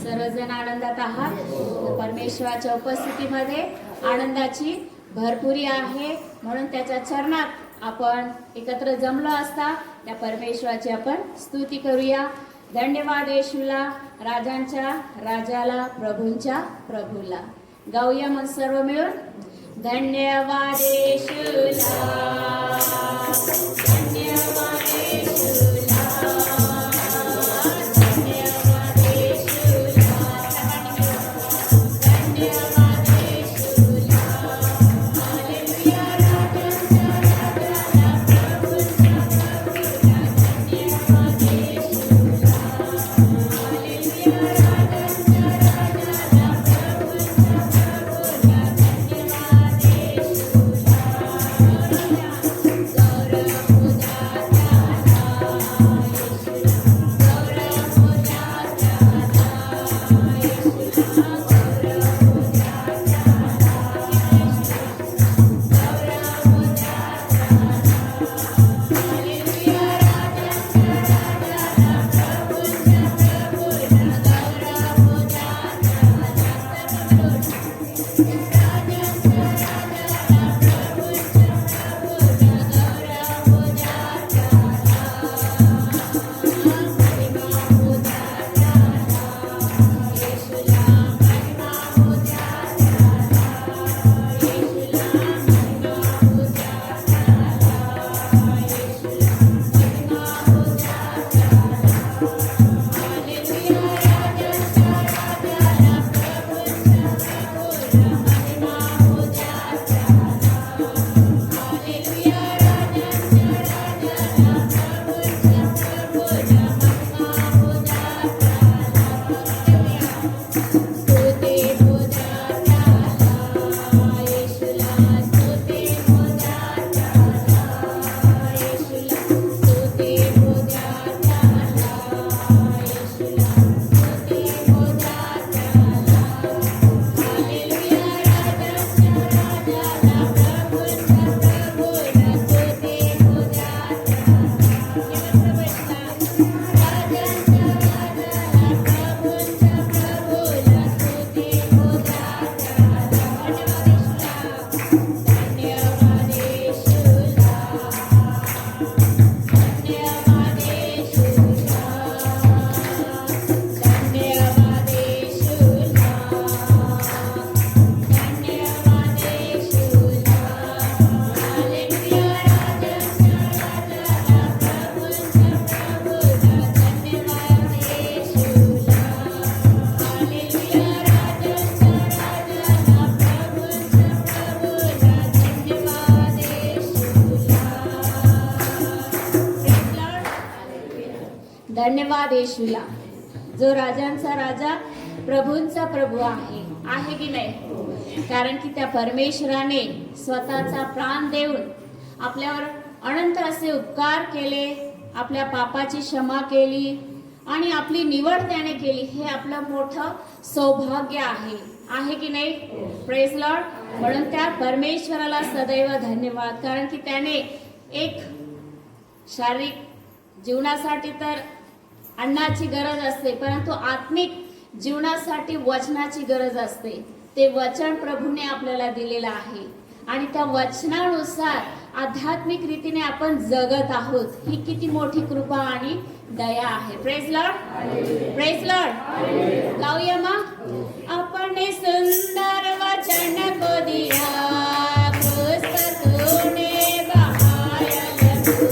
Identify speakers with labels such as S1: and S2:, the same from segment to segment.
S1: सर्वजण आनंदात आहात. परमेश्वराच्या उपस्थितीमध्ये आनंदाची भरपुरी आहे, म्हणून त्याच्या चरणात आपण एकत्र जमलो असता त्या परमेश्वराची आपण स्तुती करूया. धन्यवाद येशूला, राजांच्या राजाला, प्रभूंच्या प्रभूला. गाऊया मग सर्व मिळून. धन्यवाद येशूला, धन्यवाद येशूला. धन्यवाद येशूला, जो राजांचा राजा, प्रभूंचा प्रभू आहे की नाही? कारण की त्या परमेश्वराने स्वतःचा प्राण देऊन आपल्यावर अनंत असे उपकार केले, आपल्या पापाची क्षमा केली आणि आपली निवड त्याने केली. हे आपलं मोठं सौभाग्य आहे की नाही? Praise Lord. म्हणून त्या परमेश्वराला सदैव धन्यवाद, कारण की त्याने एक शारीरिक जीवनासाठी तर अन्नाची गरज असते, परंतु आत्मिक जीवनासाठी वचनाची गरज असते. ते वचन प्रभूने आपल्याला दिलेलं आहे आणि त्या वचनानुसार आध्यात्मिक रीतीने आपण जगत आहोत. ही किती मोठी कृपा आणि दया आहे. Praise Lord, praise Lord. गाऊया मग. आपण सुंदर वचन को दिया, क्रूस तूने बहाया तू.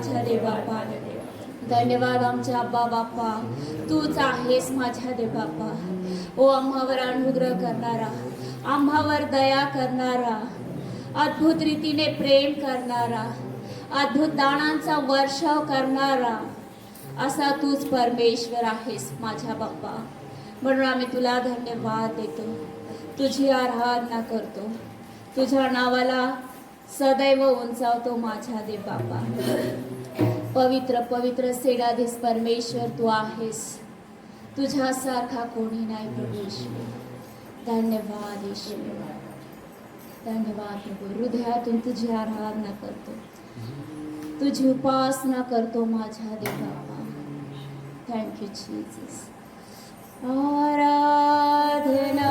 S1: माझ्या देवबापा. धन्यवाद आमच्या अब्बा बाप्पा, तूच आहेस माझ्या देवबापा. ओ आम्हावर अनुग्रह करणारा, आम्हावर दया करणारा, अद्भुत रीतीने प्रेम करणारा, अद्भुत दानांचा वर्षाव करणारा असा तूच परमेश्वर आहेस माझ्या बाप्पा. म्हणून आम्ही तुला धन्यवाद देतो, तुझी आराधना करतो, तुझ्या नावाला सदैव उंचावतो माझ्या देव बाप्पा. पवित्र पवित्र सेनाधीश परमेश्वर तू आहेस, तुझ्यासारखा कोणी नाही प्रभू येशू. धन्यवाद येशू, धन्यवाद प्रभू. हृदयातून तुझी आराधना करतो, तुझी उपासना करतो माझ्या देव बाप्पा. Thank you Jesus. आराधना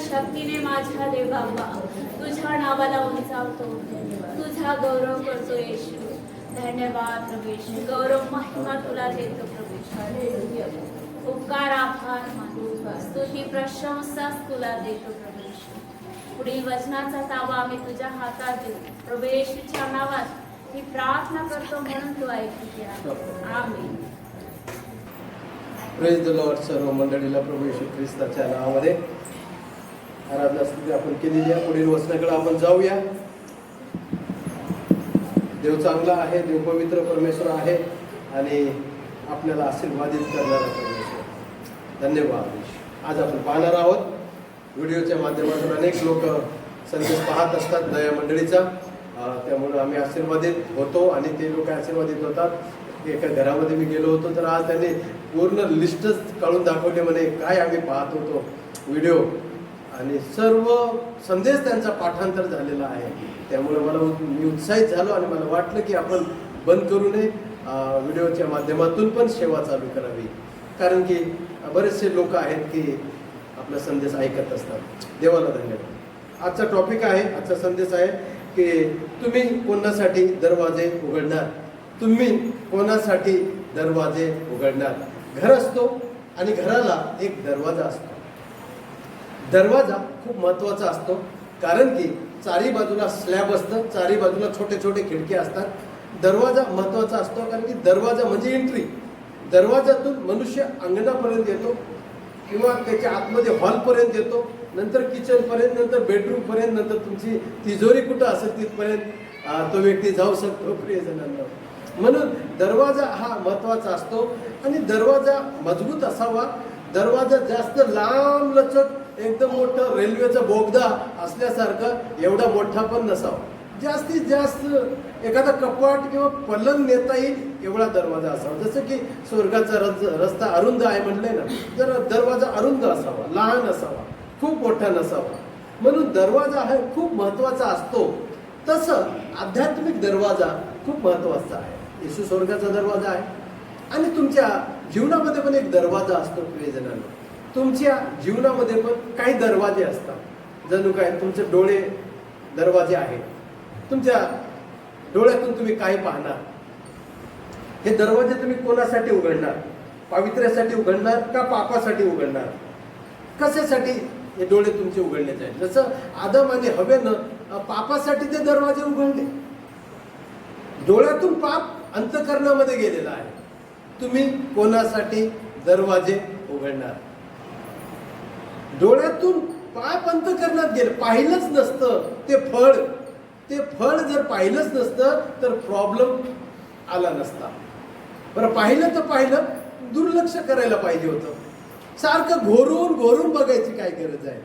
S2: शक्तीने माझ्या देव बाबा तुझ्या नावाला उंचावतो, तुझा गौरव करतो येशू. धन्यवाद प्रभू येशू, गौरव महिमा तुला देतो प्रभू येशू. उपकार आभार मानतो, स्तुती प्रशंसा तुला देतो प्रभू येशू. पुढील वचनाचा ताबा आम्ही तुझ्या हातात देऊ प्रभू येशूच्या नावात ही प्रार्थना करतो, म्हणून तू ऐकू घ्या. आमीन.
S3: Praise the Lord. सर्व मंडळीला प्रभू येशू ख्रिस्ताच्या नावामध्ये आराधना स्तुती आपण केलेली आहे. पुढील वचनाकडे आपण जाऊया. देव चांगला आहे, देव पवित्र परमेश्वर आहे आणि आपल्याला आशीर्वादित करणारा परमेश्वर. धन्यवाद. आज आपण पाहणार आहोत व्हिडिओच्या माध्यमातून अनेक लोक संदेश पाहत असतात नव्या मंडळीचा, त्यामुळे आम्ही आशीर्वादित होतो आणि ते लोक आशीर्वादित होतात. एका घरामध्ये मी गेलो होतो तर आज त्यांनी पूर्ण लिस्टच काढून दाखवले म्हणे काय आम्ही पाहत होतो व्हिडिओ, आणि सर्व संदेश त्यांचा पाठांतर झालेला आहे. त्यामुळे मी उत्साहित झालो आणि मला वाटलं की आपण बंद करू नये, व्हिडिओच्या माध्यमातून पण सेवा चालू करावी, कारण की बरेचसे लोक आहेत की आपला संदेश ऐकत असतात. देवाला धन्यवाद. आजचा टॉपिक आहे, आजचा संदेश आहे की तुम्ही कोणासाठी दरवाजे उघडणार. तुम्ही कोणासाठी दरवाजे उघडणार. घर असतो आणि घराला एक दरवाजा असतो. दरवाजा खूप महत्त्वाचा असतो, कारण की चारी बाजूला स्लॅब असतं, चारी बाजूला छोटे छोटे खिडकी असतात. दरवाजा महत्त्वाचा असतो कारण की दरवाजा म्हणजे एंट्री. दरवाजातून मनुष्य अंगणापर्यंत येतो किंवा त्याच्या आतमध्ये हॉलपर्यंत येतो, नंतर किचनपर्यंत, नंतर बेडरूमपर्यंत, नंतर तुमची तिजोरी कुठं असेल तिथपर्यंत तो व्यक्ती जाऊ शकतो. प्रियजनांनो, म्हणून दरवाजा हा महत्त्वाचा असतो आणि दरवाजा मजबूत असावा. दरवाजा जास्त लांब लचक एकदम मोठं रेल्वेचा बोगदा असल्यासारखं एवढा मोठा पण नसावा. जास्तीत जास्त एखादा कपाट किंवा पलंग नेता येईल एवढा दरवाजा असावा. जसं की स्वर्गाचा रस्ता अरुंद आहे म्हटलंय ना, तर दरवाजा अरुंद असावा, लहान असावा, खूप मोठा नसावा. म्हणून दरवाजा हा खूप महत्त्वाचा असतो. तसं आध्यात्मिक दरवाजा खूप महत्त्वाचा आहे. येशू स्वर्गाचा दरवाजा आहे आणि तुमच्या जीवनामध्ये पण एक दरवाजा असतो. प्रियजनांनो, तुमच्या जीवनामध्ये पण काही दरवाजे असतात. जणू काय तुमचे डोळे दरवाजे आहेत. तुमच्या डोळ्यातून तुम्ही काय पाहणार. हे दरवाजे तुम्ही कोणासाठी उघडणार. पावित्र्यासाठी उघडणार का पापासाठी उघडणार. कशासाठी हे डोळे तुमचे उघडले जाईल. जसं आदम आणि हवेनं पापासाठी ते दरवाजे उघडले. डोळ्यातून पाप अंतःकरणामध्ये गेलेला आहे. तुम्ही कोणासाठी दरवाजे उघडणार. डोळ्यातून पाप अंतःकरणात गेले, पाहिलंच नसतं ते फळ जर पाहिलंच नसतं तर प्रॉब्लेम आला नसता. बरं, पाहिलं तर पाहिलं, दुर्लक्ष करायला पाहिजे होतं. सारखं घोरून बघायची काय गरज आहे.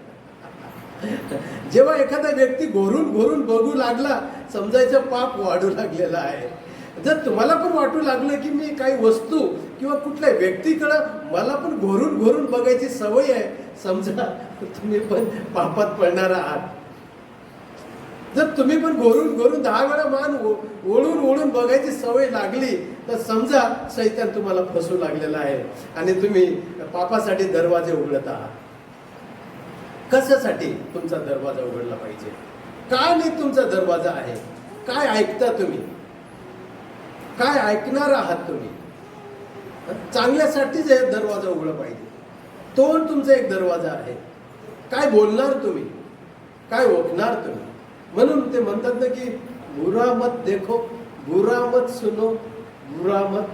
S3: जेव्हा एखादा व्यक्ती घोरून बघू लागला, समजायचं पाप वाढू लागलेला आहे. जर तुम्हाला पण वाटू लागलं की मी काही वस्तू किंवा कुठल्या व्यक्तीकडं मला पण घोरून बघायची सवय आहे, समजा तुम्ही पण पापात पडणार आहात. जर तुम्ही पण घोरून 10 वेळा मान ओळून बघायची सवय लागली तर समजा शैतान तुम्हाला फसू लागलेला आहे आणि तुम्ही पापासाठी दरवाजे उघडत आहात. कशासाठी तुमचा दरवाजा उघडला पाहिजे. का नाही तुमचा दरवाजा आहे. काय ऐकता तुम्ही, काय ऐकणार आहात तुम्ही. चांगल्यासाठीच हे दरवाजा उघडला पाहिजे. तोंड तुमचा एक दरवाजा आहे. काय बोलणार तुम्ही, काय ओळखणार तुम्ही. म्हणून ते म्हणतात ना की बुरा मत देखो, बुरा मत सुनो, बुरा मत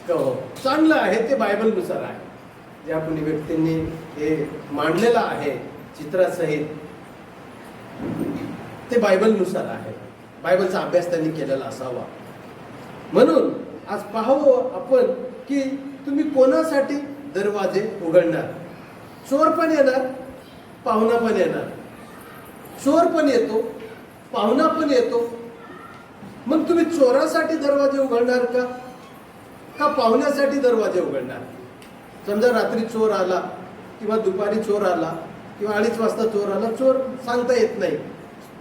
S3: कहो. चांगलं आहे ते बायबलनुसार आहे. ज्या कोणी व्यक्तींनी हे मांडलेलं आहे चित्रासहित, ते बायबलनुसार आहे. बायबलचा अभ्यास त्यांनी केलेला असावा. म्हणून आज पाहावं आपण की तुम्ही कोणासाठी दरवाजे उघडणार. चोर पण येणार, पाहुणा पण येणार. चोर पण येतो, पाहुणा पण येतो. मग तुम्ही चोरासाठी दरवाजे उघडणार का पाहुण्यासाठी दरवाजे उघडणार. समजा रात्री चोर आला किंवा दुपारी चोर आला किंवा 2:30 वाजता चोर आला. चोर सांगता येत नाही,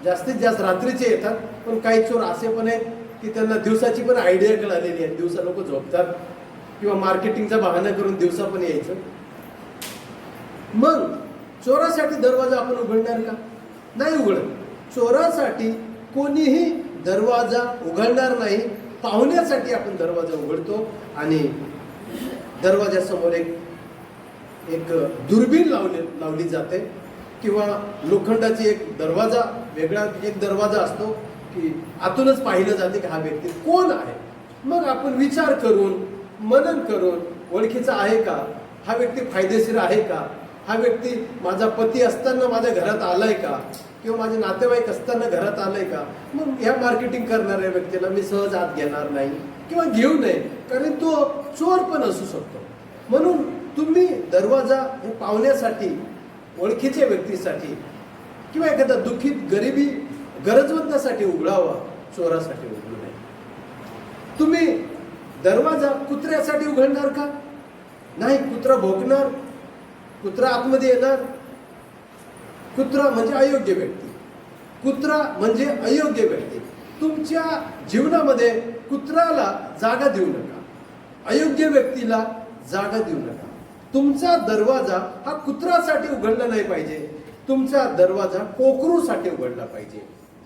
S3: जास्तीत जास्त रात्रीचे येतात. पण काही चोर असे पण आहेत की त्यांना दिवसाची पण आयडिया कळालेली आहे. दिवसा लोक झोपतात किंवा मार्केटिंगचा बहाणा करून दिवसा पण यायचं. मग चोरासाठी दरवाजा आपण उघडणार का. नाही उघडत. चोरासाठी कोणीही दरवाजा उघडणार नाही. पाहुण्यासाठी आपण दरवाजा उघडतो आणि दरवाजासमोर एक दुर्बीण लावली जाते किंवा लोखंडाची एक दरवाजा, वेगळा एक दरवाजा असतो की आतूनच पाहिलं जाते की हा व्यक्ती कोण आहे. मग आपण विचार करून मनन करून ओळखीचा आहे का, हा व्यक्ती फायदेशीर आहे का, हा व्यक्ती माझा पती असताना माझ्या घरात आलाय का, किंवा माझे नातेवाईक असताना घरात आलाय का, मग या मार्केटिंग करणाऱ्या व्यक्तीला मी सहज आत घेणार नाही किंवा घेऊ नये, कारण तो चोर पण असू शकतो. म्हणून तुम्ही दरवाजा हे पावण्यासाठी, ओळखीच्या व्यक्तीसाठी किंवा एखादा दुःखीत गरिबी गरजवंतासाठी उघडावा, चोरासाठी उघडू नये. तुम्ही दरवाजा कुत्र्यासाठी उघडणार का? नाही. कुत्रा भोकणार, कुत्रा आतमध्ये येणार. कुत्रा म्हणजे अयोग्य व्यक्ती, कुत्रा म्हणजे अयोग्य व्यक्ती. तुमच्या जीवनामध्ये कुत्र्याला जागा देऊ नका, अयोग्य व्यक्तीला जागा देऊ नका. तुमचा दरवाजा हा कुत्र्यासाठी उघडला नाही पाहिजे, तुमचा दरवाजा कोकरूसाठी उघडला पाहिजे.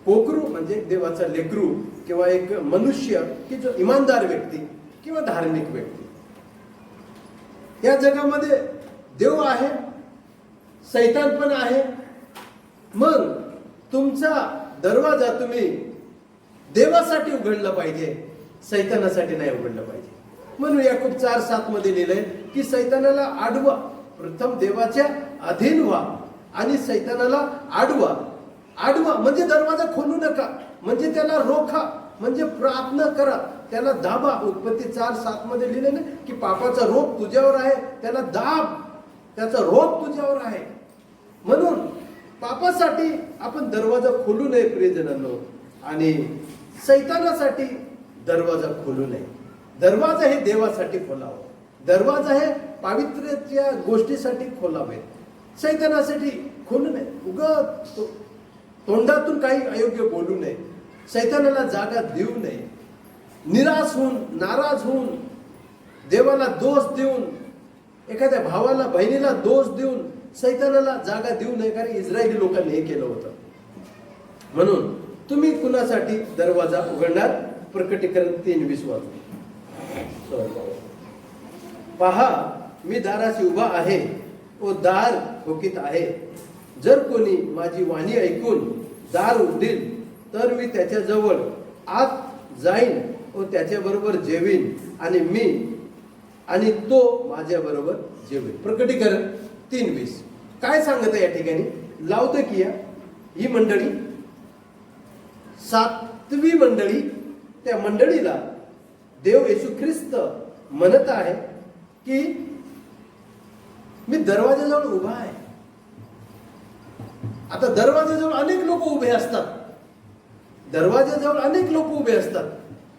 S3: कोकरू म्हणजे देवाचा लेकरू किंवा एक मनुष्य की जो इमानदार व्यक्ती किंवा धार्मिक व्यक्ती. या जगामध्ये देव आहे, सैतान पण आहे. मग तुमचा दरवाजा तुम्ही देवासाठी उघडला पाहिजे, सैतानासाठी नाही उघडला पाहिजे. म्हणून याकूब 4:7 मध्ये लिहिलंय की सैतानाला आडवा, प्रथम देवाच्या अधीन व्हा आणि सैतानाला आडवा. आडवा म्हणजे दरवाजा खोलू नका, म्हणजे त्याला रोखा, म्हणजे प्रार्थना करा, त्याला दाबा. उत्पत्ती 4:7 मध्ये लिहिले ना की पापाचा रोग तुझ्यावर आहे, त्याला दाब, त्याचा रोग तुझ्यावर आहे. म्हणून पापासाठी आपण दरवाजा खोलू नये प्रियजनांनो, आणि सैतानासाठी दरवाजा खोलू नये. दरवाजा हे देवासाठी खोलावं, दरवाजा हे पावित्र्याच्या गोष्टीसाठी खोलावे, सैतानासाठी खोलू नये. उगाच तोंडातून काही अयोग्य बोलू नये, सैतानाला जागा देऊ नये. निराश होऊन, नाराज होऊन, देवाला दोष देऊन, एखाद्या भावाला बहिणीला दोष देऊन सैतानाला जागा देऊ नये, कारण इस्रायली लोकांनी हे केलं होतं. म्हणून तुम्ही कुणासाठी दरवाजा उघडणार? प्रकटीकरण 3:20 वाचू. पहा, मी दाराशी उभा आहे व दार ठोकीत आहे. जर कोणी माझी वाणी ऐकून दार उघडील तर मी त्याच्याजवळ आत जाईन व त्याच्याबरोबर जेवीन आणि मी आणि तो माझ्याबरोबर जेवेल. प्रकटीकरण 3:20. काय सांगत आहे या ठिकाणी? लाउदिकिया ही मंडळी, 7वी मंडळी, त्या मंडळीला देव येशू ख्रिस्त म्हणत आहे की मी दरवाजाजवळ उभा आहे. आता दरवाजाजवळ अनेक लोक उभे असतात, दरवाजाजवळ अनेक लोक उभे असतात,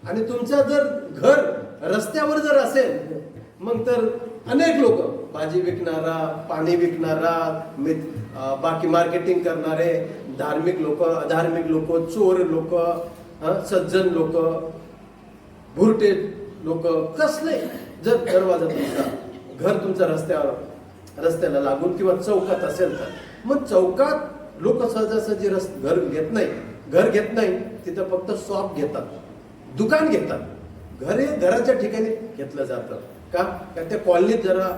S3: आणि तुमचा जर घर रस्त्यावर जर असेल मग तर अनेक लोक, भाजी विकणारा, पाणी विकणारा, बाकी मार्केटिंग करणारे, धार्मिक लोक, अधार्मिक लोक, चोर लोक, सज्जन लोक, भुरटे लोक, कसले. जर दरवाजा तुमचा, घर तुमचा रस्त्याला लागून किंवा चौकात असेल तर मग चौकात लोक सहजासहजी घर घेत नाही, तिथं फक्त शॉप घेतात, दुकान घेतात. घराच्या ठिकाणी घेतलं जातं का? त्या कॉलनीत जरा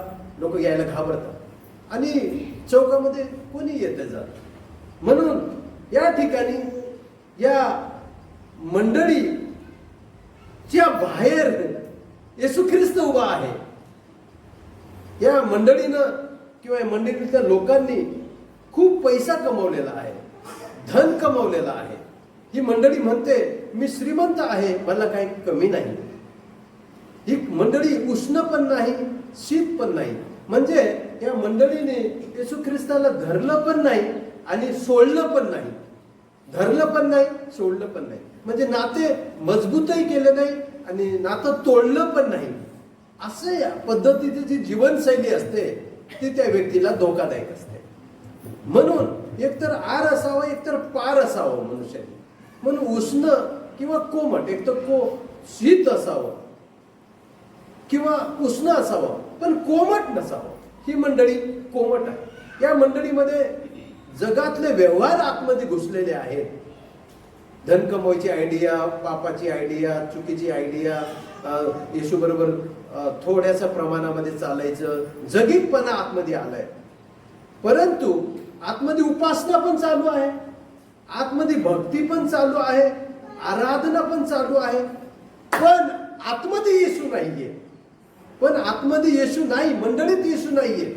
S3: लोक यायला घाबरतात आणि चौकामध्ये कोणी येते जात. म्हणून या ठिकाणी या मंडळीच्या बाहेर येशू ख्रिस्त उभा आहे. या मंडळीनं किंवा या मंडळीतल्या लोकांनी खूप पैसा कमवलेला आहे, धन कमवलेला आहे. ही मंडळी म्हणते मी श्रीमंत आहे, मला काही कमी नाही. ही मंडळी उष्ण पण नाही, शीत पण नाही. म्हणजे या मंडळीने येशू ख्रिस्ताला धरलं पण नाही आणि सोडलं पण नाही, धरलं पण नाही, सोडलं पण नाही. म्हणजे नाते मजबूतही केले नाही आणि नातं तोडलं पण नाही. असं या पद्धतीची जी जीवनशैली असते ती त्या व्यक्तीला धोकादायक असते. म्हणून एकतर आर असावं, एकतर पार असावं मनुष्याने. म्हणून उष्ण किंवा कोमट, एक तर शीत असावं किंवा उष्ण असावं, पण कोमट नसावं. ही मंडळी कोमट आहे. या मंडळीमध्ये जगातले व्यवहार आतमध्ये घुसलेले आहेत. धन कमवायची आयडिया, पापाची आयडिया, चुकीची आयडिया, येशू बरोबर थोड्याशा प्रमाणामध्ये चालायचं, जगीतपणा आतमध्ये आलाय. परंतु आतमध्ये उपासना पण चालू आहे, आतमध्ये भक्ती पण चालू आहे, आराधना पण चालू आहे, पण आतमध्ये येशू नाहीये. पण आतमध्ये येशू नाही, मंडळीत येशू नाहीये.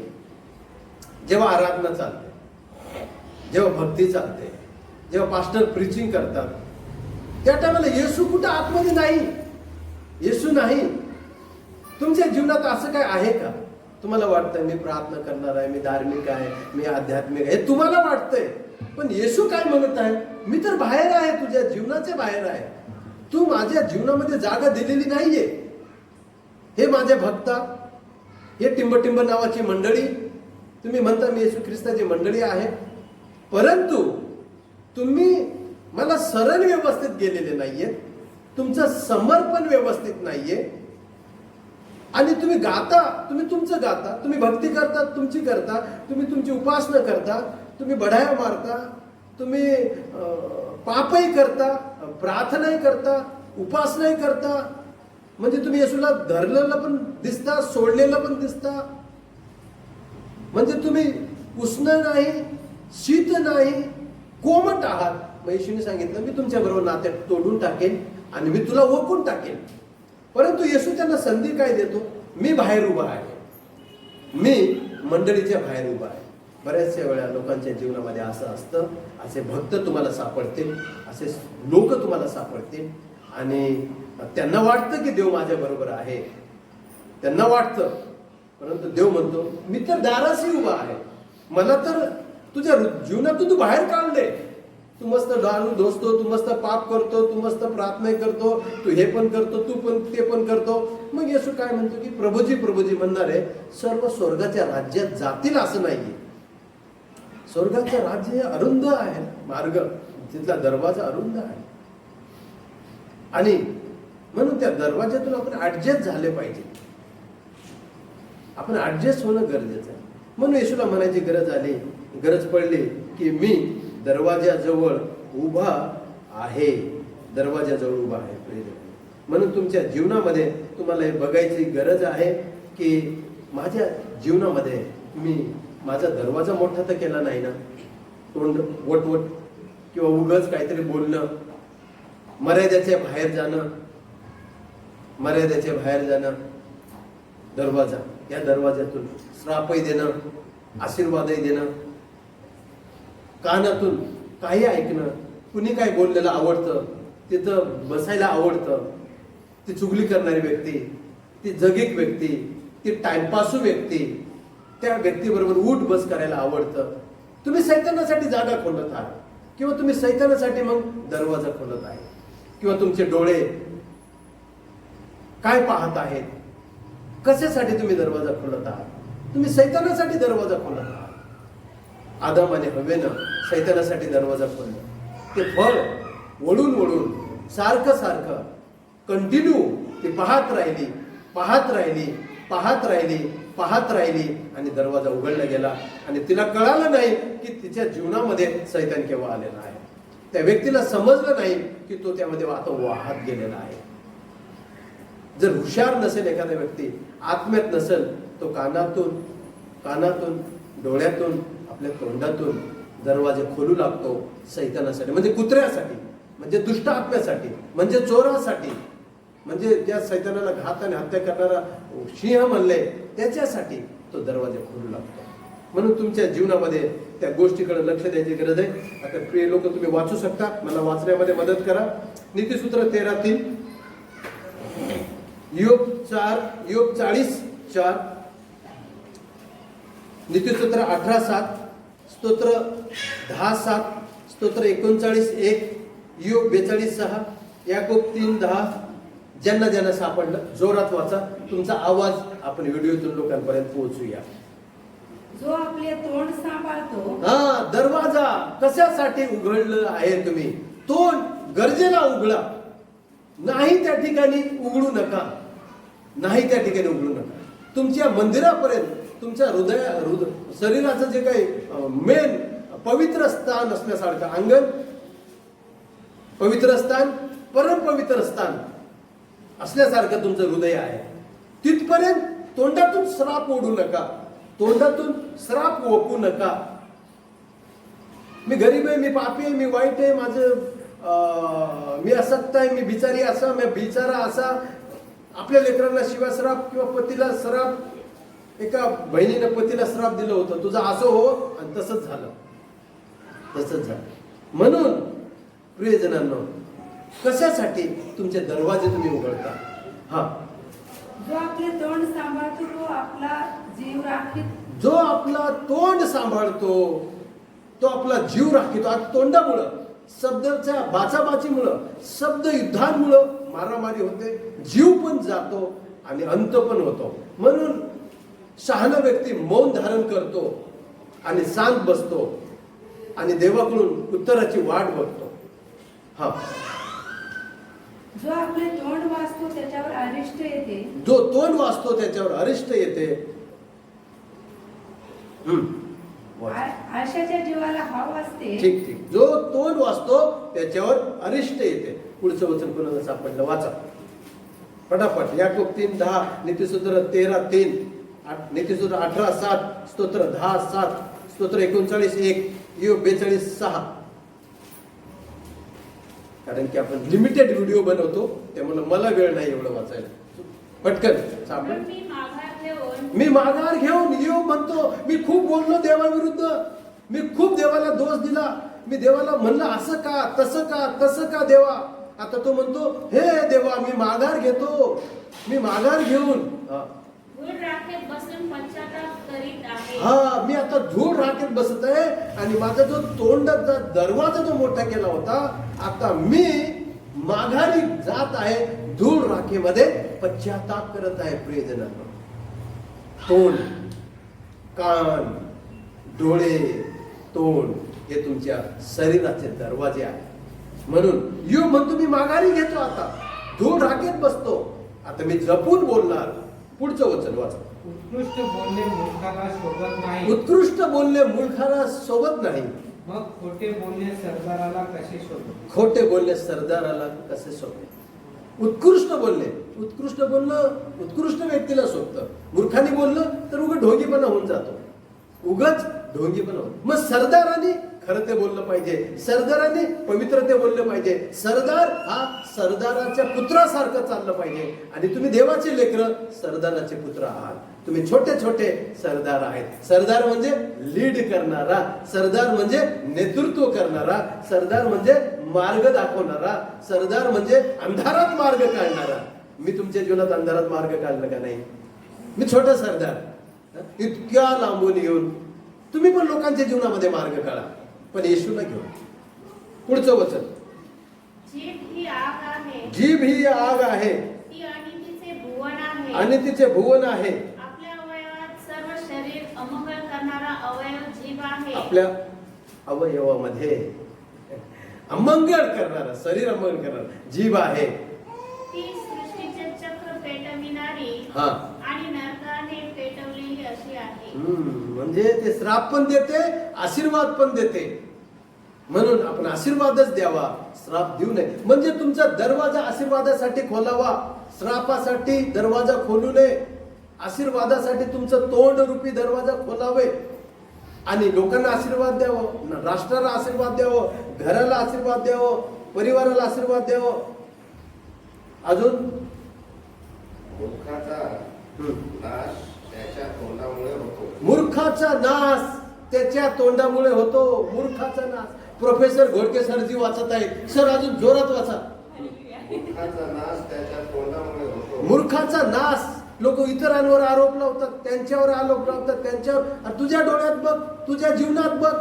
S3: जेव्हा आराधना चालते, जेव्हा भक्ती चालते, जेव्हा पास्टर प्रीचिंग करतात, त्या टायमाला येशू कुठं आतमध्ये नाही, येशू नाही. तुमच्या जीवनात असं काय आहे का? तुम्हाला वाटतंय मी प्रार्थना करणार आहे, मी धार्मिक आहे, मी आध्यात्मिक आहे, हे तुम्हाला वाटतंय. पण येशू काय म्हणत आहे? मी तर बाहेर आहे, तुझ्या जीवनाच्या बाहेर आहे. तू माझ्या जीवनामध्ये जागा दिलेली नाहीये. हे माझे भक्ता, हे टिंब नावाची मंडळी, तुम्ही म्हणता मी येशू ख्रिस्ताची मंडळी आहे, परंतु तुम्ही मला सरण व्यवस्थित गेलेले नाहीये, तुमचं समर्पण व्यवस्थित नाहीये. आणि तुम्ही गाता, तुम्ही तुमचं गाता, तुम्ही भक्ती करता, तुमची करता, तुम्ही तुमची उपासना करता, तुम्ही बढाया मारता, तुम्ही पापही करता, प्रार्थनाही करता, उपासनाही करता. म्हणजे तुम्ही येशूला धरलेलं पण दिसता, सोडलेलं पण दिसता. म्हणजे तुम्ही उष्ण नाही, शीत नाही, कोमट आहात. मग येशूने सांगितलं मी तुमच्या बरोबर नात्यात तोडून टाकेन आणि मी तुला ओकून टाकेन. परंतु येशू त्यांना संधी काय देतो? मी बाहेर उभा आहे, मी मंडळीच्या बाहेर उभा आहे. बऱ्याचशा वेळा लोकांच्या जीवनामध्ये असं असतं, असे भक्त तुम्हाला सापडतील, असे लोक तुम्हाला सापडतील आणि त्यांना वाटतं की देव माझ्या बरोबर आहे, त्यांना वाटतं. परंतु देव म्हणतो मी तर दाराशी उभा आहे, मला तर तुझ्या जीवनातून तू बाहेर काढले. तू मस्त दारू दोस्तो, तू मस्त पाप करतो, तू मस्त प्रार्थना करतो, तू हे पण करतो, तू पण ते पण करतो. मग येशू काय म्हणतो की प्रभुजी प्रभुजी म्हणणारे सर्व स्वर्गाच्या राज्यात जातील असं नाहीये. स्वर्गाचं राज्य हे अरुंद आहे, मार्ग तिथला दरवाजा अरुंद आहे. आणि म्हणून त्या दरवाज्यातून आपण ऍडजस्ट झाले पाहिजे, आपण ऍडजस्ट होणं गरजेचं आहे. म्हणून येशूला म्हणायची गरज पडली की मी दरवाजाजवळ उभा आहे, दरवाजाजवळ उभा आहे. म्हणून तुमच्या जीवनामध्ये तुम्हाला हे बघायची गरज आहे की माझ्या जीवनामध्ये मी माझा दरवाजा मोठा तर केला नाही ना. तोंड वटवट किंवा उगाच काहीतरी बोलणं, मर्यादेच्या बाहेर जाणं, मर्यादेच्या बाहेर जाणं. दरवाजा, या दरवाज्यातून श्रापही देणं, आशीर्वादही देणं, कानातून काही ऐकणं, कुणी काय बोललेलं आवडतं, तिथं बसायला आवडतं. ती चुगली करणारी व्यक्ती, ती जगीक व्यक्ती, ती टाइमपासू व्यक्ती, त्या व्यक्तीबरोबर उठ बस करायला आवडतं. तुम्ही सैतानासाठी जागा खोलत आहात किंवा तुम्ही सैतानासाठी मग दरवाजा खोलत आहे. किंवा तुमचे डोळे काय पाहत आहेत, कशासाठी तुम्ही दरवाजा खोलत आहात? तुम्ही सैतानासाठी दरवाजा खोलत आहात. आदम आणि हव्वेनं सैतानासाठी दरवाजा खोलला. ते फळ वळून वळून सारखं सारखं कंटिन्यू ती पाहत राहिली, पाहत राहिली, पाहत राहिली, पाहत राहिली आणि दरवाजा उघडला गेला. आणि तिला कळालं नाही की तिच्या जीवनामध्ये सैतान केव्हा आलेला आहे. त्या व्यक्तीला समजलं नाही की तो त्यामध्ये आता वाहत गेलेला आहे. जर हुशार नसेल एखादा व्यक्ती, आत्म्यात नसेल, तो कानातून डोळ्यातून आपल्या तोंडातून दरवाजे खोलू लागतो सैतानासाठी, म्हणजे कुत्र्यासाठी, म्हणजे दुष्ट आत्म्यासाठी, म्हणजे चोरासाठी, म्हणजे त्या सैतानाला घात आणि हत्या करणारा सिंह म्हणले त्याच्यासाठी तो दरवाजा खोलू लागतो. म्हणून तुमच्या जीवनामध्ये त्या गोष्टीकडे लक्ष द्यायची गरज आहे. आता प्रिय लोक तुम्ही वाचू शकता, मला वाचण्यामध्ये मदत करा. नीतिसूत्र 13:3, योग 40:4, नीतिसूत्र 18:7, स्तोत्र 10:7, स्तोत्र 39:1, योग 42:6, याकोब 3:10. ज्यांना ज्यांना सापडलं जोरात वाचा. तुमचा आवाज आपण व्हिडिओतून लोकांपर्यंत पोहोचूया.
S4: जो आपले तोंड सांभाळतो.
S3: दरवाजा कशासाठी उघडलं आहे? तुम्ही तोंड गरजेला उघडा, नाही त्या ठिकाणी उघडू नका, नाही त्या ठिकाणी उघडू नका. तुमच्या मंदिरापर्यंत तुमच्या शरीराचं जे काही मेन पवित्र स्थान असण्यासारखं अंगण, पवित्र स्थान, परमपवित्र स्थान असल्यासारखं तुमचं हृदय आहे, तिथपर्यंत तोंडातून श्राप ओढू नका, तोंडातून श्राप ओकू नका. मी गरीब आहे, मी पापी आहे, मी वाईट आहे, मी असक्त आहे, मी बिचारी असा, मी बिचारा असा. आपल्या लेकरांना शिवा श्राप किंवा पतीला श्राप, एका बहिणीने पतीला श्राप दिलं होतं, तुझं असं हो, आणि तसंच झालं. म्हणून प्रियजनांनो, कशासाठी तुमचे दरवाजे तुम्ही उघडता? हा,
S4: जो आपले तोंड सांभाळतो तो आपला जीव राखीत.
S3: जो आपला तोंड सांभाळतो तो आपला जीव राखतो. आज तोंडामुळं, शब्दाच्या बाचाबाचीमुळं, शब्द युद्धांमुळं मारामारी होते, जीव पण जातो आणि अंत पण होतो. म्हणून शहाणा व्यक्ती मौन धारण करतो आणि शांत बसतो आणि देवाकडून उत्तराची वाट बघतो. हा,
S4: जो आपले तोंड वाचतो त्याच्यावर अरिष्ट येते.
S3: जो तोंड वाचतो त्याच्यावर अरिष्ट येते.
S4: आशाच्या जीवाला हाव असते.
S3: ठीक ठीक. जो तोंड वाचतो त्याच्यावर अरिष्ट येते. पुढचं वचन कोणाला सापडलं? वाचा पटापट. याकोब 3:10, नीतिसूत्र 13:3, नीतिसूत्र 18:7, स्तोत्र 10:7, स्तोत्र 39:1, योग 42:6. कारण की आपण लिमिटेड व्हिडिओ बनवतो त्यामुळे मला वेळ नाही एवढं वाचायला. पटकन सापड. मी माघार घेऊन येऊ म्हणतो. मी खूप बोललो देवाविरुद्ध, मी खूप देवाला दोष दिला, मी देवाला म्हणलं असं का तसं का देवा. आता तो म्हणतो, हे देवा मी माघार घेतो, मी माघार घेऊन हा मी आता धूळ राखेत बसत आहे आणि माझा जो तोंडाचा दरवाजा जो मोठा केला होता, आता मी माघारी जात आहे, धूळ राखेमध्ये पश्चाताप करत आहे. प्रियजनांनो, तोंड, कान, डोळे, तोंड हे तुमच्या शरीराचे दरवाजे आहेत. म्हणून यो म्हणतो मी माघारी घेतो, आता धूळ राखेत बसतो, आता मी जपून बोलणार. पुढचं वचन वाचा.
S5: उत्कृष्ट बोलणे मूर्खाला शोभत नाही.
S3: उत्कृष्ट बोलणे मूर्खाला शोभत नाही.
S5: मग खोटे बोलणे सरदाराला कसे शोभते?
S3: खोटे बोलणे सरदाराला कसे शोभते? उत्कृष्ट बोलणं उत्कृष्ट व्यक्तीला शोभतं. मूर्खाने बोललं तर उगाच ढोंगीपणा होऊन जातो, उगाच ढोंगीपणा होतो. मग सरदाराने खरं ते बोललं पाहिजे, सरदाराने पवित्र ते बोललं पाहिजे. सरदार हा सरदाराच्या पुत्रासारखं चाललं पाहिजे. आणि तुम्ही देवाचे लेकरं सरदाराचे पुत्र आहात. तुम्ही छोटे छोटे सरदार आहेत. सरदार म्हणजे लीड करणारा, सरदार म्हणजे नेतृत्व करणारा, सरदार म्हणजे मार्ग दाखवणारा, सरदार म्हणजे अंधारात मार्ग काढणारा. मी तुमच्या जीवनात अंधारात मार्ग काढला का नाही? मी छोटा सरदार, इतक्या लांबून येऊन तुम्ही पण लोकांच्या जीवनामध्ये मार्ग काढा, पण येशूला घेऊन. पुढचं वचन.
S2: जीभ ही आग आहे,
S3: जीभ ही आग आहे
S2: ती अनितीचे भुवन आहे,
S3: आणि तिचे भुवन आहे.
S2: आपल्या अवयवात सर्व शरीर अमंगल करणारा अवयव जीभ आहे.
S3: आपल्या अवयवामध्ये अमंगल करणारा, शरीर अमंगल करणारा जीभ आहे.
S2: ती सृष्टीचे चक्र पेटविणारी
S3: हा,
S2: आणि नरकाने पेटवलेली अशी आहे.
S3: म्हणजे ते श्राप पण देते, आशीर्वाद पण देते. म्हणून आपण आशीर्वादच द्यावा, श्राप देऊ नये. म्हणजे तुमचा दरवाजा आशीर्वादासाठी खोलावा, श्रापासाठी दरवाजा खोलू नये. आशीर्वादासाठी तुमचं तोंड रूपी दरवाजा खोलावे आणि लोकांना आशीर्वाद द्यावं, राष्ट्राला आशीर्वाद द्यावं, घराला आशीर्वाद द्यावं, परिवाराला आशीर्वाद द्यावं. अजून
S6: मूर्खाचा नाश त्याच्या तोंडामुळे होतो.
S3: मूर्खाचा नाश त्याच्या तोंडामुळे होतो. मूर्खाचा नाश. प्रोफेसर घोडके सरजी वाचत आहेत. सर अजून जोरात वाचा.
S6: मूर्खाचा नाश त्याच्या तोंडामुळे होतो.
S3: मूर्खाचा नाश. लोक इतरांवर आरोप लावतात, त्यांच्यावर आरोप लावतात, त्यांच्यावर. तुझ्या डोळ्यात बघ, तुझ्या जीवनात बघ,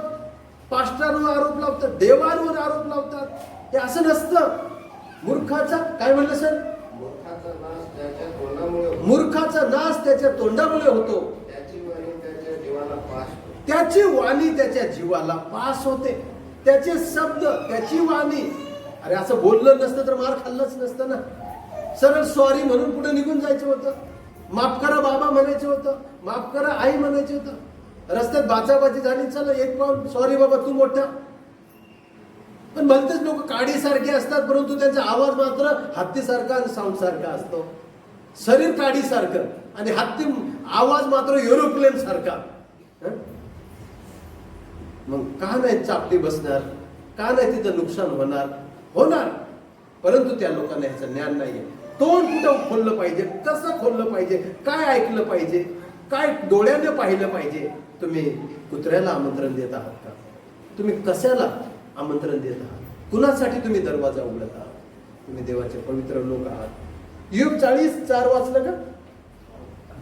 S3: पास्टरांवर आरोप लावतात, देवांवर आरोप लावतात. हे असं नसतं. मूर्खाचा काय म्हणलं सर?
S6: मूर्खाचा नाश त्याच्या तोंडामुळे होतो.
S3: मूर्खाचा नाश त्याच्या तोंडामुळे होतो.
S6: त्याची वाणी त्याच्या जीवाला पाश होते.
S3: त्याची वाणी त्याच्या जीवाला पास होते. त्याचे शब्द, त्याची वाणी. अरे असं बोललं नसतं तर मार खाल्लंच नसतं ना. सरळ सॉरी म्हणून पुढे निघून जायचं होतं. माफ करा बाबा म्हणायचं होतं, माफ करा आई म्हणायचं होतं. रस्त्यात बाचाबाची झाली, चला एक पाऊल सॉरी बाबा तू मोठा. पण भलतेच लोक काडीसारखे असतात, परंतु त्यांचा आवाज मात्र हत्तीसारखा आणि साऊंड सारखा असतो. शरीर काडीसारखं आणि हत्ती आवाज मात्र एरोप्लेन सारखा. मग का नाही चापटी बसणार? का नाही तिथं नुकसान होणार. परंतु त्या लोकांना ह्याचं ज्ञान नाहीये. तोंड कुठं खोललं पाहिजे, कसं खोललं पाहिजे, काय ऐकलं पाहिजे. काय डोळ्याने पाहिलं पाहिजे? तुम्ही कुत्र्याला आमंत्रण देत आहात का? तुम्ही कशाला आमंत्रण देत आहात? कुणासाठी तुम्ही दरवाजा उघडत आहात? तुम्ही देवाचे पवित्र लोक आहात. योग 40:4 वाचलं का?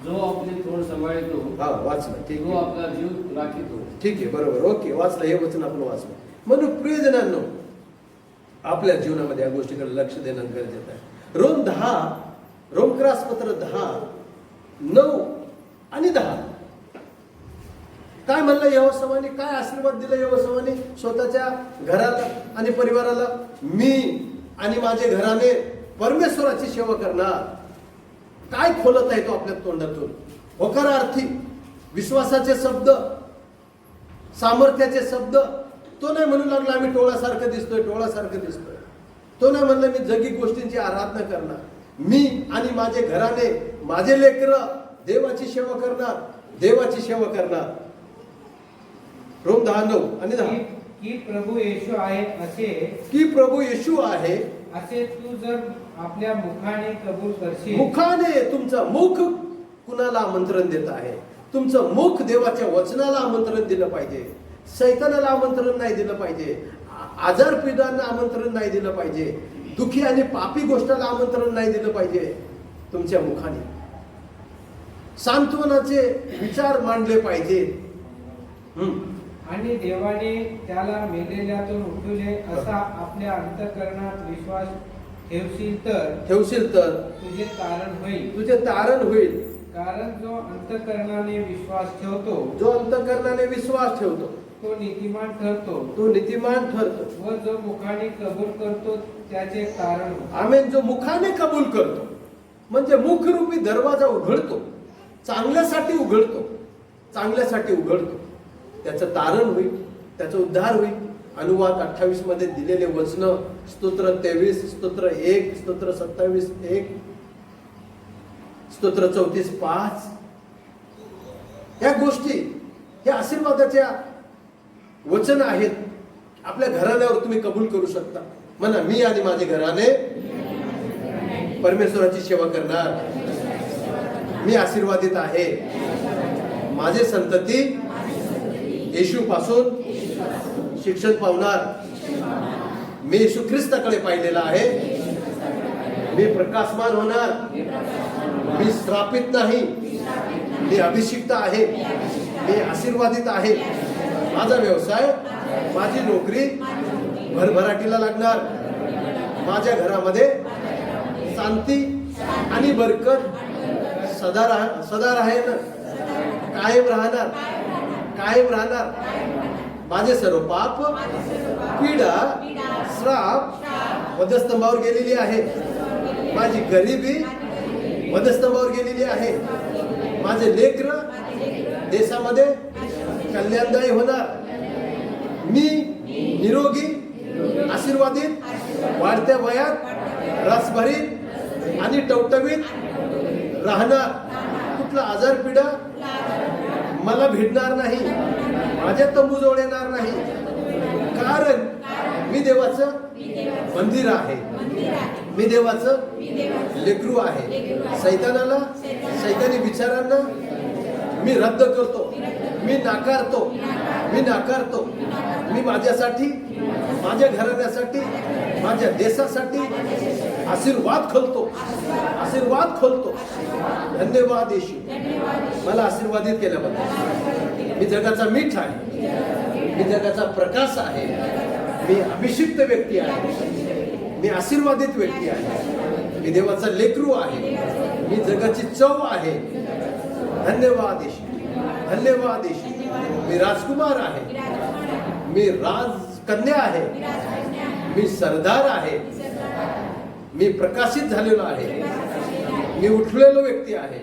S7: जो आपले तोंड सांभाळतो
S3: हा वाचलं. ठीक
S7: तो
S3: आहे,
S7: आपला जीव राखीतो.
S3: ठीक आहे, बरोबर, ओके, वाचलं. हे वचन आपण वाचलं. म्हणून प्रियजनांनो, आपल्या जीवनामध्ये या गोष्टीकडे लक्ष देणं गरजेचं आहे. रोमक्रासपत्र 10:9 आणि 10 काय म्हणलं यहोवाने? काय आशीर्वाद दिला यहोवाने स्वतःच्या घराला आणि परिवाराला? मी आणि माझे घराने परमेश्वराची सेवा करणार. काय खोलत आहे तो आपल्या तोंडातून? होकारार्थी विश्वासाचे शब्द, सामर्थ्याचे शब्द. तो नाही म्हणू लागला आम्ही टोळासारखं दिसतोय. तो नाही म्हणलं मी जगी गोष्टींची आराधना करणार. मी आणि माझे घराने, माझे लेकरं देवाची सेवा करणार. रोम 10:9 आणि 10
S5: की प्रभू येशू आहे असे
S3: की प्रभू येशू आहे
S5: असे तू जर आपल्या मुखाने कबूल करशील.
S3: मुखाने, तुमचं मुख कुणाला आमंत्रण देत आहे? तुमचं मुख देवाच्या वचनाला आमंत्रण दिलं पाहिजे. शैतानाला आमंत्रण नाही दिलं पाहिजे. आजार पीडांना आमंत्रण नाही दिलं पाहिजे. दुखी आणि पापी गोष्टीला आमंत्रण नाही दिलं पाहिजे. तुमच्या मुखाने सांत्वनाचे विचार मांडले पाहिजे.
S5: आणि देवाने त्याला मेलेल्यातून उठवले असा आपल्या अंतःकरणात विश्वास ठेवशील तर तुझे
S3: तारण होईल.
S5: कारण जो अंतःकरणाने विश्वास ठेवतो तो नीतिमान ठरतो. व जो मुखाने कबूल करतो त्याचे तारण होते.
S3: आमेन. जो मुखाने कबूल करतो म्हणजे मुखरूपी दरवाजा उघडतो, चांगल्यासाठी उघडतो. त्याचं तारण होईल, त्याचा उद्धार होईल. अनुवाद 28 मध्ये दिलेले वचन, स्तोत्र 23, स्तोत्र 1, स्तोत्र 27:1, स्तोत्र 34:5, या गोष्टी, या आशीर्वादाच्या वचन आहेत. आपल्या घराण्यावर तुम्ही कबूल करू शकता. म्हणा, मी आणि माझे घराने परमेश्वराची सेवा करणार. मी आशीर्वादित आहे. माझे संतती येशू पासून शिक्षण पावणार. मी येशू ख्रिस्ताकडे पाहिलेला आहे. मी प्रकाशमान होणार. मी श्रापित नाही. मी अभिषिक्त आहे. मी आशीर्वादित आहे. माझा व्यवसाय, माझी नोकरी भरभराटीला लागणार. माझ्या घरामध्ये शांती आणि बरकत सदा राहणार, कायम राहणार. माझे सर्व पाप, पीडा, श्राप वधस्तंभावर गेलेली आहे. माझी गरिबी वधस्तंभावर गेलेली आहे. माझे लेकर देशामध्ये कल्याणदायी होणार. मी निरोगी, आशीर्वादित, वाढत्या वयात रसभरीत आणि टवटवीत राहणार. कुठला आजार पीडा मला भेटणार नाही. माझ्या तंबूजवळ येणार नाही. कारण मी देवाचं मंदिर आहे. मी देवाचं लेकरू आहे. शैतानी विचारांना मी रद्द करतो. मी नाकारतो. मी माझ्यासाठी, माझ्या घराण्यासाठी, माझ्या देशासाठी आशीर्वाद खोलतो. धन्यवाद येशू, मला आशीर्वादित केल्याबद्दल. मी जगाचा मीठ आहे. मी जगाचा प्रकाश आहे. मी अभिषिक्त व्यक्ती आहे. मी आशीर्वादित व्यक्ती आहे. मी देवाचा लेकरू आहे. मी जगाची चव आहे. धन्यवाद येशू. मी राजकुमार आहे. मी राजकन्या आहे. मी सरदार आहे. मी प्रकाशित झालेलो आहे. मी उठलेलो व्यक्ती आहे.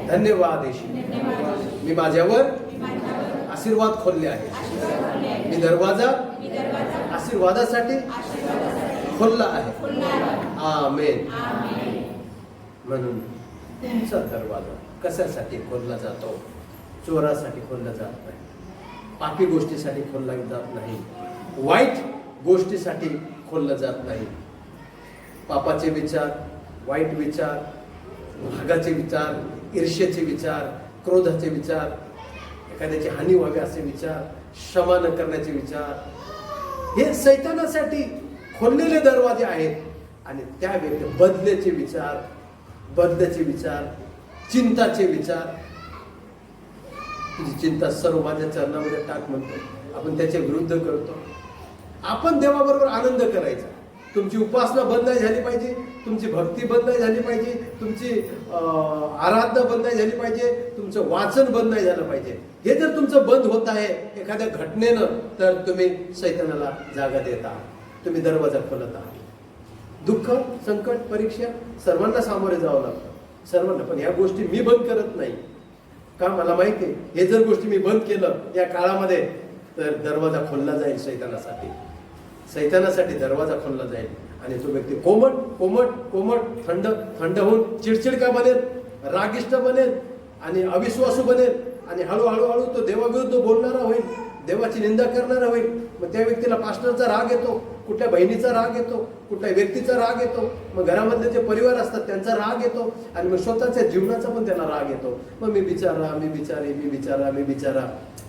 S3: धन्यवाद येशू. मी माझ्यावर आशीर्वाद खोलले आहे. मी दरवाजा आशीर्वादासाठी खोलला आहे. आमेन. म्हणून तुमचा दरवाजा कशासाठी खोलला जातो? चोरासाठी खोलला जात नाही. पापी गोष्टीसाठी खोलला जात नाही. वाईट गोष्टीसाठी खोलला जात नाही. पापाचे विचार, वाईट विचार, भागाचे विचार, ईर्ष्येचे विचार, क्रोधाचे विचार, एखाद्याची हानी व्हावी असे विचार, क्षमा न करण्याचे विचार, हे सैतानासाठी खोललेले दरवाजे आहेत. आणि त्या व्यक्ती बदल्याचे विचार, चिंताचे विचार, तुझी चिंता सर्व माझ्या चरणामध्ये टाक म्हणतो. आपण त्याच्या विरुद्ध करतो. आपण देवाबरोबर आनंद करायचा. तुमची उपासना बंद नाही झाली पाहिजे, तुमची भक्ती बंद नाही झाली पाहिजे, तुमची आराधना बंद नाही झाली पाहिजे, तुमचं वाचन बंद नाही झालं पाहिजे. हे जर तुमचं बंद होत आहे एखाद्या घटनेनं, तर तुम्ही सैतानाला जागा देत आहात, तुम्ही दरवाजा खोलत आहात. दुःख, संकट, परीक्षा सर्वांना सामोरे जावं लागतं, सर्वांना. पण ह्या गोष्टी मी बंद करत नाही का, मला माहिती आहे हे जर गोष्टी मी बंद केलं या काळामध्ये तर दरवाजा खोलला जाईल सैतानासाठी दरवाजा खोलला जाईल. आणि तो व्यक्ती कोमट थंड होऊन चिडचिड का बनेल, रागिष्ट बनेल आणि अविश्वासू बनेल. आणि हळूहळू तो देवाविरुद्ध बोलणारा होईल, देवाची निंदा करणारा होईल. मग त्या व्यक्तीला पास्टरचा राग येतो, कुठल्या बहिणीचा राग येतो, कुठल्या व्यक्तीचा राग येतो, मग घरामधले जे परिवार असतात त्यांचा राग येतो. आणि मग स्वतःच्या जीवनाचा पण त्याला राग येतो. मग मी बिचारा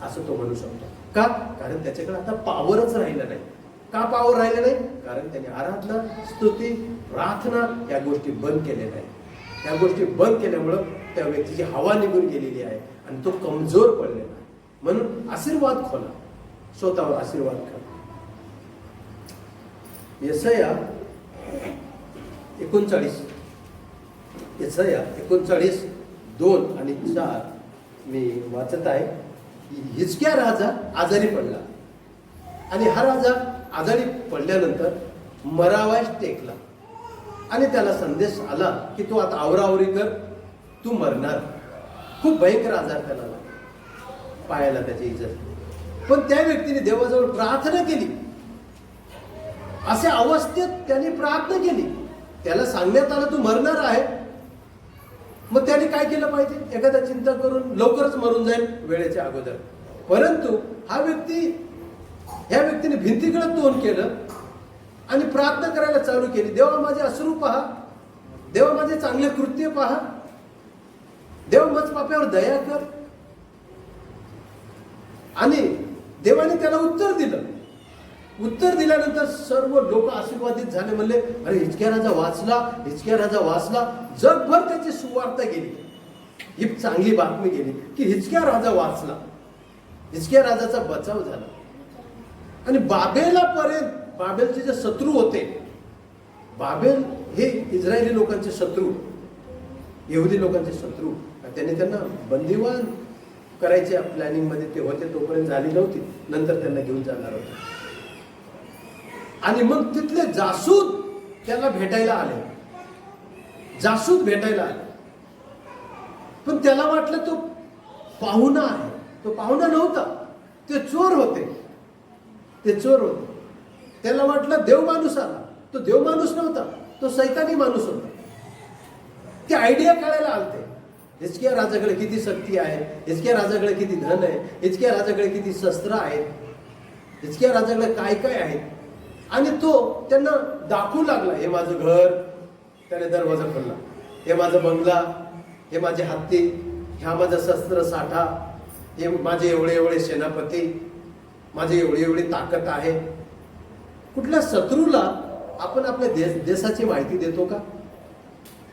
S3: असं तो म्हणू शकतो. का? कारण त्याच्याकडे आता पावरच राहिलं नाही. का पावर राहिले नाही? कारण त्याने आराधना, स्तुती, प्रार्थना या गोष्टी बंद केलेल्या आहेत. या गोष्टी बंद केल्यामुळं त्या व्यक्तीची हवा निघून गेलेली आहे आणि तो कमजोर पडलेला आहे. म्हणून आशीर्वाद खोला, स्वतःवर आशीर्वाद करा. येसाया 39:2 आणि 4 मी वाचत आहे. हिजकिया राजा आजारी पडला आणि हा राजा आजारी पडल्यानंतर मरावास टेकला आणि त्याला संदेश आला की तू आता आवरावरी कर, तू मरणार. खूप भयंकर आजार त्याला लागला, पायाला त्याची इजा. पण त्या व्यक्तीने देवाजवळ प्रार्थना केली. अशा अवस्थेत त्याने प्रार्थना केली. त्याला सांगण्यात आलं तू मरणार आहे. मग त्याने काय केलं पाहिजे? एखादा चिंता करून लवकरच मरून जाईल वेळेच्या अगोदर. परंतु ह्या व्यक्तीने भिंतीकडे तोंड केलं आणि प्रार्थना करायला चालू केली. देवा माझे अश्रू पहा, देवा माझे चांगले कृत्य पहा, देवा माझ पाप्यावर दया कर. आणि देवाने त्याला उत्तर दिलं. उत्तर दिल्यानंतर सर्व लोक आशीर्वादित झाले. म्हणले अरे हिजकिया राजा वाचला. जगभर त्याची सुवार्ता गेली. ही चांगली बातमी गेली की हिजकिया राजा वाचला, हिजकिया राजाचा बचाव झाला. आणि बाबेलचे जे शत्रू होते, बाबेल हे इस्रायली लोकांचे शत्रू, यहुदी लोकांचे शत्रू, त्यांनी त्यांना बंदिवान करायच्या प्लॅनिंग मध्ये ते होते. तोपर्यंत झाली नव्हती, नंतर त्यांना घेऊन जाणार होते. आणि मग तिथले जासूद त्याला भेटायला आले. पण त्याला वाटलं तो पाहुणा आहे. तो पाहुणा नव्हता, ते चोर होते. त्याला वाटलं देव माणूस आला. तो देव माणूस नव्हता, तो सैतानी माणूस होता. ती आयडिया कळायला आलते. हिजकिया राजाकडे किती शक्ती आहे, हिजकिया राजाकडे किती धन आहे, हिजकिया राजाकडे किती शस्त्र आहेत, हिजकिया राजाकडे काय काय आहे. आणि तो त्यांना दाखवू लागला. हे माझं घर, त्याने दरवाजा खोलला. हे माझा बंगला, हे माझे हत्ती, ह्या माझा शस्त्र साठा, हे माझे एवढे सेनापती, माझी एवढी ताकद आहे. कुठल्या शत्रूला आपण आपल्या देशाची माहिती देतो का?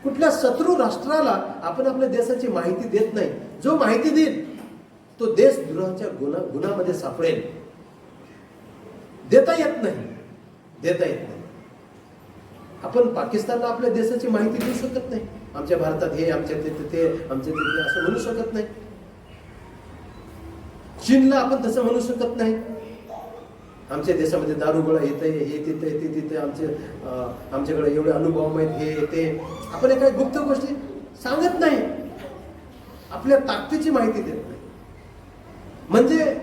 S3: कुठल्या शत्रू राष्ट्राला आपण आपल्या देशाची माहिती देत नाही. जो माहिती देईल तो देश द्रोहाच्या गुन्ह्यामध्ये सापडेल. देता येत नाही. आपण पाकिस्तानला आपल्या देशाची माहिती देऊ शकत नाही. आमच्या भारतात हे, आमच्या तिथे, आमच्या तिथे असं म्हणू शकत नाही. चीनला आपण तसं म्हणू शकत नाही. आमच्या देशामध्ये दारुगोळा येते, हे तिथे आमच्याकडे एवढे अनुभव आहेत, हे ते. आपण काही गुप्त गोष्टी सांगत नाही, आपल्या ताकदीची माहिती देत नाही. म्हणजे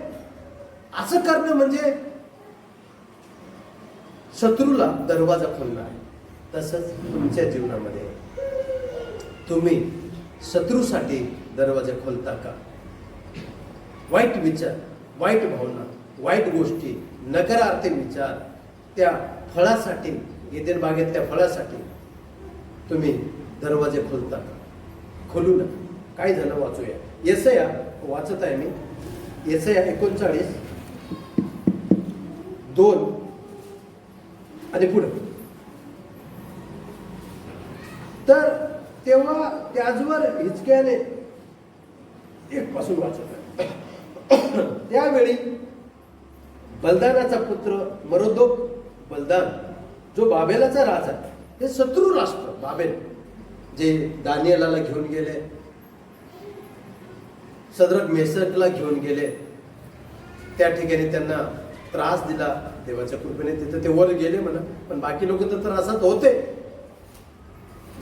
S3: असं करणं म्हणजे शत्रूला दरवाजा खोलणं आहे. तसंच तुमच्या जीवनामध्ये तुम्ही शत्रूसाठी दरवाजा खोलता का? वाईट विचार, वाईट भावना, वाईट गोष्टी, नकारार्थी विचार, त्या फळासाठी, येथील बागेतल्या फळासाठी तुम्ही दरवाजे खोलता का? खोलू नका. काय झालं वाचूया. येसया वाचत आहे मी, येसया 39:2 आणि पुढे. तर तेव्हा त्याचवर हिजकियाने 1 पासून वाचत आहे. त्यावेळी बलदानाचा पुत्र मरोदोक बलदान, जो बाबेलाचा राजा, हे शत्रू राष्ट्र बाबेल, जे दानिएलाला घेऊन गेले, सदरक मेसकला घेऊन गेले, त्या ठिकाणी त्यांना त्रास दिला. देवाच्या कृपेने तिथं ते वर गेले म्हणा, पण बाकी लोक तर त्रासात होते.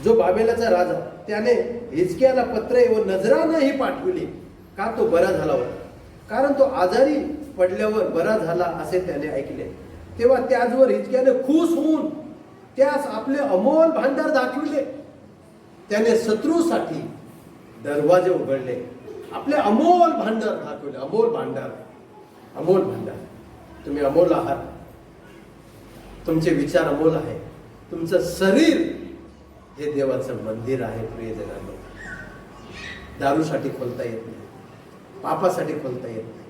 S3: जो बाबेलाचा राजा, त्याने हिजकियाला पत्रे व नजरानंही पाठविली, का तो बरा झाला होता, कारण तो आजारी पडल्यावर बरा झाला असे त्याने ऐकले. तेव्हा त्याचवर हिजकियाने खुश होऊन त्यास आपले अमोल भांडार दाखविले. त्याने शत्रूसाठी दरवाजे उघडले, आपले अमोल भांडार दाखवले. अमोल भांडार, अमोल भांडार. तुम्ही अमोल आहात, तुमचे विचार अमोल आहे, तुमचं शरीर हे देवाचं मंदिर आहे. प्रियजनांनो, दारूसाठी खोलता येत नाही, पापासाठी खोलता येत नाही.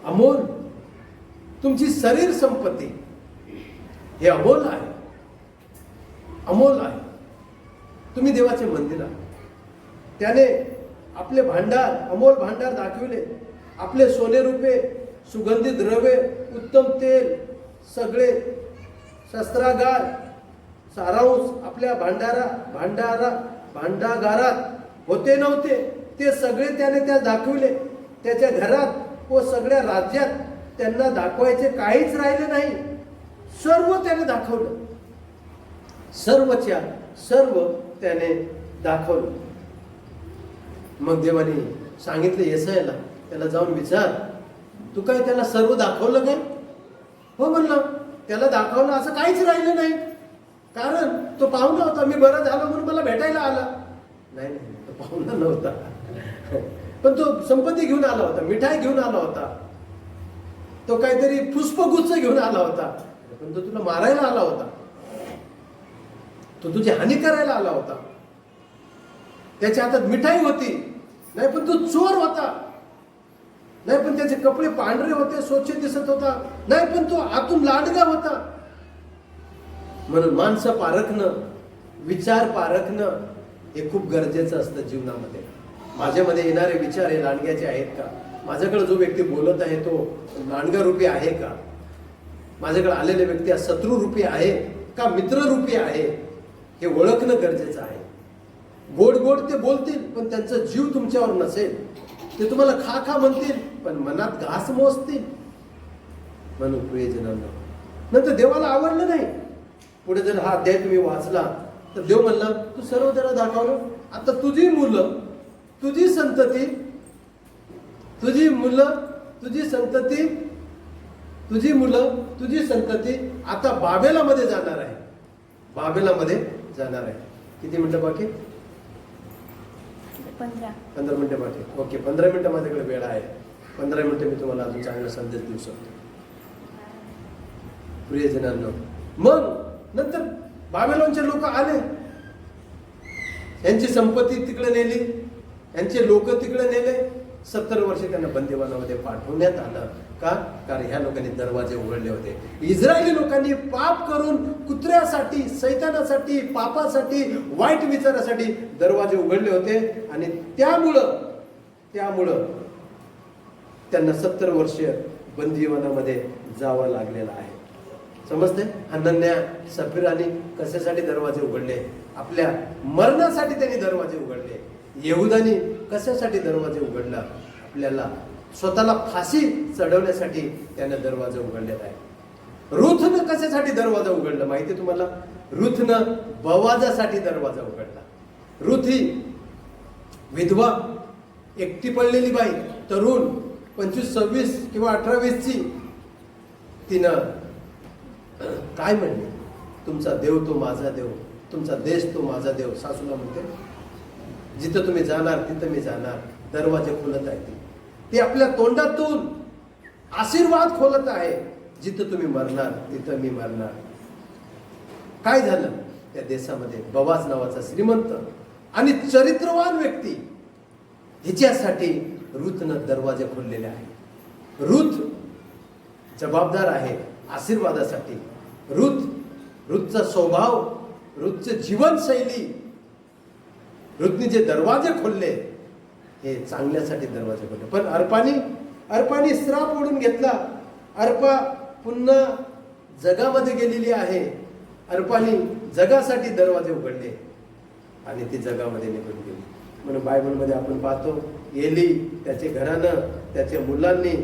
S3: अमोल, तुमची शरीर संपत्ती हे अमोल आहे, अमोल आहे. तुम्ही देवाचे मंदिर आहात. त्याने आपले भांडार, अमोल भांडार दाखविले. आपले सोने रुपे, सुगंधित द्रव्ये, उत्तम तेल, सगळे शस्त्रागार, सारांश आपल्या भांडागारात होते नव्हते, ते सगळे त्याने त्या दाखविले. त्याच्या घरात व सगळ्या राज्यात त्यांना दाखवायचे काहीच राहिले नाही. सर्व त्याने दाखवलं, सर्वच्या सर्व त्याने दाखवलं. मग देवाने सांगितलं येसायाला, त्याला जाऊन विचार, तू काय त्याला सर्व दाखवलं काय? हो म्हणलं, त्याला दाखवलं असं काहीच राहिलं नाही, कारण तो पाहुणा होता. मी बरं झालो म्हणून मला भेटायला आला. नाही, तो पाहुणा नव्हता, पण तो संपत्ती घेऊन आला होता, मिठाई घेऊन आला होता, तो काहीतरी पुष्पगुच्छ घेऊन आला होता, पण तो तुला मारायला आला होता, तो तुझी हानी करायला आला होता. त्याच्या हातात मिठाई होती, नाही पण तो चोर होता. नाही पण त्याचे कपडे पांढरे होते, स्वच्छ दिसत होता. नाही पण तो आतून लांडगा होता. म्हणून माणसं पारखणं, विचार पारखणं हे खूप गरजेचं असतं जीवनामध्ये. माझ्यामध्ये येणारे विचार हे लांडग्याचे आहेत का? माझ्याकडे जो व्यक्ती बोलत आहे तो लांडगा रूपी आहे का? माझ्याकडे आलेले व्यक्ती हा शत्रू रूपी आहे का मित्र रूपी आहे, हे ओळखणं गरजेचं आहे. गोड गोड ते बोलतील, पण त्यांचा जीव तुमच्यावर नसेल. ते तुम्हाला खा खा म्हणतील, पण मनात घास मोजतील. म्हणून प्रियजनांनो, नंतर देवाला आवडलं नाही. पुढे जर हा अध्याय तुम्ही वाचला तर देव म्हणला, तू सर्व त्याला दाखवलं. आता तुझी मुलं, तुझी संतती, तुझी मुलं, तुझी संतती, तुझी मुलं, तुझी संतती आता बाबेलामध्ये जाणार आहे. बाबेलामध्ये जाणार आहे. किती मिनिटं बाकी? 15 मिनिटं बाकी. ओके, 15 मिनिटं माझ्याकडे वेळ आहे. 15 मिनिटं मी तुम्हाला अजून चांगला संदेश देऊ शकतो. प्रियजनांनो, मग नंतर बाबेलोनचे लोक आले, यांची संपत्ती तिकडे नेली, यांचे लोक तिकडे नेले. 70 वर्षे त्यांना बंदिवानामध्ये पाठवण्यात आलं. का? कारण ह्या लोकांनी दरवाजे उघडले होते. इस्रायली लोकांनी पाप करून कुत्र्यासाठी, सैतानासाठी, पापासाठी, वाईट विचारासाठी दरवाजे उघडले होते. आणि त्यामुळं त्यांना 70 वर्ष बंदिवानामध्ये जावं लागलेलं आहे. समजते? हनन्या, सफीराने कशासाठी दरवाजे उघडले? आपल्या मरणासाठी त्यांनी दरवाजे उघडले. यहुदानी कशासाठी दरवाजे उघडला? आपल्याला स्वतःला फाशी चढवण्यासाठी त्याने दरवाजा उघडलेला आहे. रुथनं कशासाठी दरवाजा उघडला माहिती तुम्हाला? रुथनं बवाजासाठी दरवाजा उघडला. रुथ ही विधवा, एकटी पडलेली बाई, तरुण, 25, 26 किंवा 18, 20ची. तिनं काय म्हणले? तुमचा देव तो माझा देव, तुमचा देश तो माझा देव. सासूला म्हणते, जिथं तुम्ही जाणार तिथं मी जाणार. दरवाजे खोलत आहे ते आपल्या तोंडातून आशीर्वाद खोलत आहे. जिथं तुम्ही मरणार तिथं मी मरणार. काय झालं त्या देशामध्ये? बवाज नावाचा श्रीमंत आणि चरित्रवान व्यक्ती, हिच्यासाठी रूथनं दरवाजे खोललेले आहेत. रूथ जबाबदार आहे आशीर्वादासाठी. रूथचा स्वभाव, रूथची जीवनशैली, रूथने जे दरवाजे खोलले हे चांगल्यासाठी दरवाजे खोलले. पण अर्पाने श्राप ओढून घेतला. अर्पा पुन्हा जगामध्ये गेलेली आहे. अर्पाने जगासाठी दरवाजे उघडले आणि ती जगामध्ये निघून गेली. म्हणून बायबलमध्ये आपण पाहतो एली, त्याचे घरानं, त्याच्या मुलांनी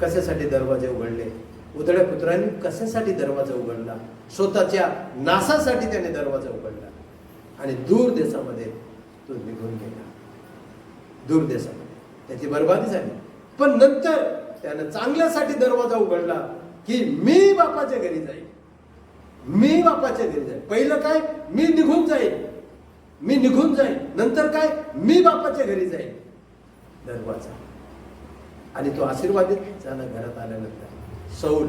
S3: कशासाठी दरवाजे उघडले. उधळ्या पुत्रांनी कशासाठी दरवाजा उघडला. स्वतःच्या नासासाठी त्याने दरवाजा उघडला आणि दूर देशामध्ये तो निघून गेला. दूर देशामध्ये त्याची बर्बादी झाली. पण नंतर त्यानं चांगल्यासाठी दरवाजा उघडला की मी बापाच्या घरी जाईल. मी बापाच्या घरी जाईल. पहिलं काय, मी निघून जाईल. नंतर काय, मी बापाच्या घरी जाईल. दरवाजा. आणि तो आशीर्वादित झाला. घरात आल्यानंतर सौल,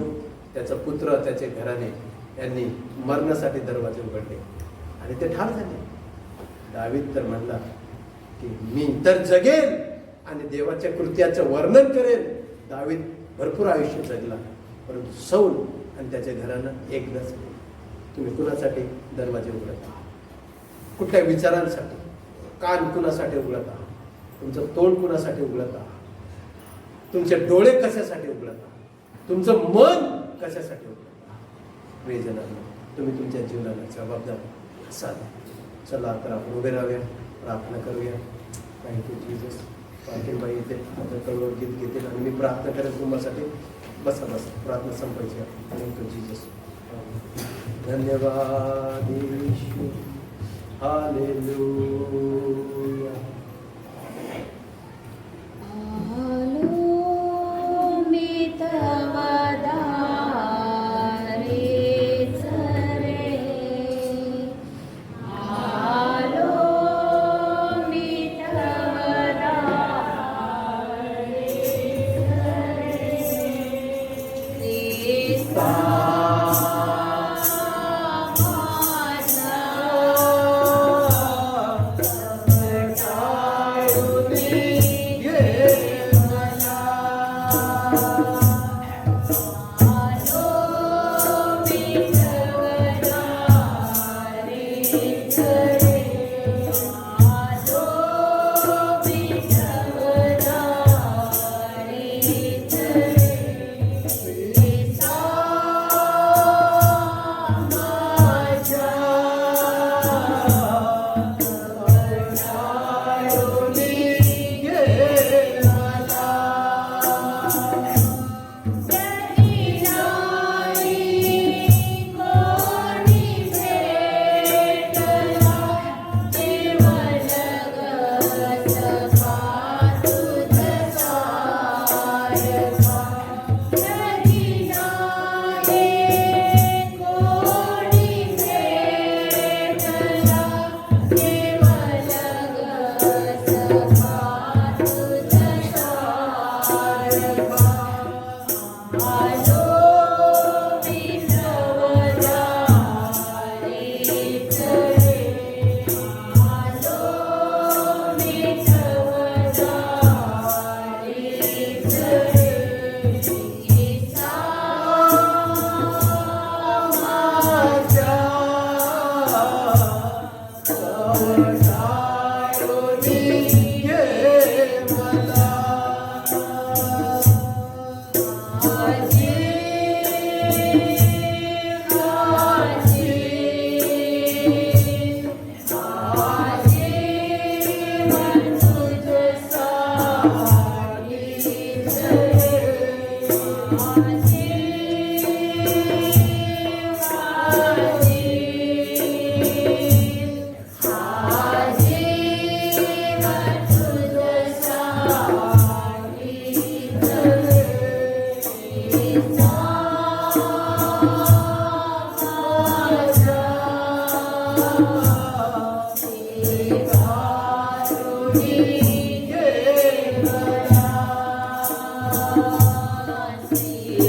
S3: त्याचा पुत्र, त्याचे घराणे यांनी मरणासाठी दरवाजे उघडले आणि ते ठार झाले. दावीद तर म्हणला की मी तर जगेल आणि देवाच्या कृत्याचं वर्णन करेल. दावीद भरपूर आयुष्य जगला, परंतु सौल आणि त्याच्या घरानं एकदाच. तुम्ही कुणासाठी दरवाजे उघडत आहात? कुठल्या विचारांसाठी? कान कुणासाठी उघडत आहात? तुमचं तोंड कुणासाठी उघडत आहात? तुमचे डोळे कशासाठी उघडत आहात? तुमचं मन कशासाठी उघडत आहात? प्रियजनांनो, तुम्ही तुमच्या जीवनाला जबाबदार असाल. चला तर आपण उभे राहूया, प्रार्थना करूया. Thank you Jesus. पाटीलबाई इथे आता कळवळ गीत घेतील आणि मी प्रार्थना करेन तुम्हासाठी. बसा प्रार्थना संपायची. Thank you Jesus. धन्यवाद येशू. हालेलुया.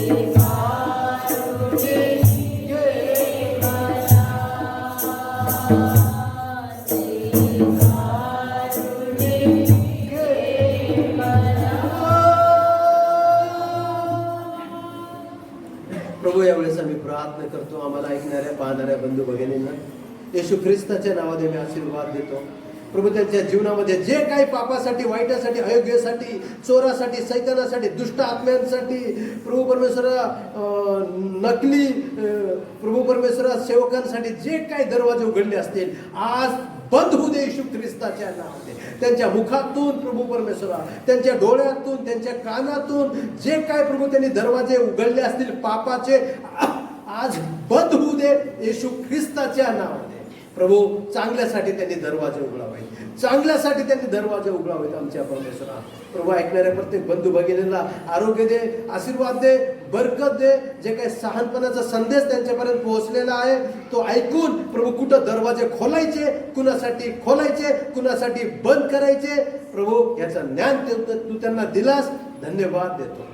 S1: Yeah.
S3: प्रभू यावेळेस आम्ही प्रार्थना करतो, आम्हाला ऐकणाऱ्या पाहणाऱ्या बंधू भगिनींना येशू ख्रिस्ताच्या नावाने मी आशीर्वाद देतो. प्रभू त्यांच्या जीवनामध्ये जे काही पापासाठी, वाईटासाठी, अयोग्यासाठी, चोरासाठी, सैतानासाठी, दुष्ट आत्म्यांसाठी, प्रभू परमेश्वरा नकली प्रभू परमेश्वरा सेवकांसाठी जे काही दरवाजे उघडले असतील आज बंद होऊ दे येशू ख्रिस्ताच्या नावाने. त्यांच्या मुखातून प्रभू परमेश्वरा, त्यांच्या डोळ्यातून, त्यांच्या कानातून जे काय प्रभू त्यांनी दरवाजे उघडले असतील पापाचे आज बंद होऊ दे येशू ख्रिस्ताच्या नावाने. प्रभू चांगल्यासाठी त्यांनी दरवाजे उघडावेत, चांगल्यासाठी त्यांनी दरवाजे उघडावेत आमच्या परमेश्वरा. प्रभू ऐकणाऱ्या प्रत्येक बंधू भगिनीला आरोग्य दे, आशीर्वाद दे, बरकत दे. जे काही सहानपणाचा संदेश त्यांच्यापर्यंत पोहोचलेला आहे तो ऐकून प्रभू कुठं दरवाजे खोलायचे, कुणासाठी खोलायचे, कुणासाठी बंद करायचे, प्रभू याचं ज्ञान तू त्यांना दिलास, धन्यवाद देतो.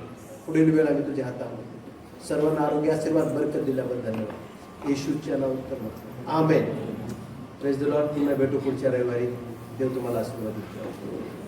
S3: पुढील वेळ आम्ही तुझ्या हातामध्ये सर्वांना आरोग्य, आशीर्वाद, बरकत दिल्याबद्दल धन्यवाद. येशूच्या नावात आमेन. Praise the Lord. पुन्हा भेटू पुढच्या रविवारी. देव तुम्हाला आशीर्वाद देतो.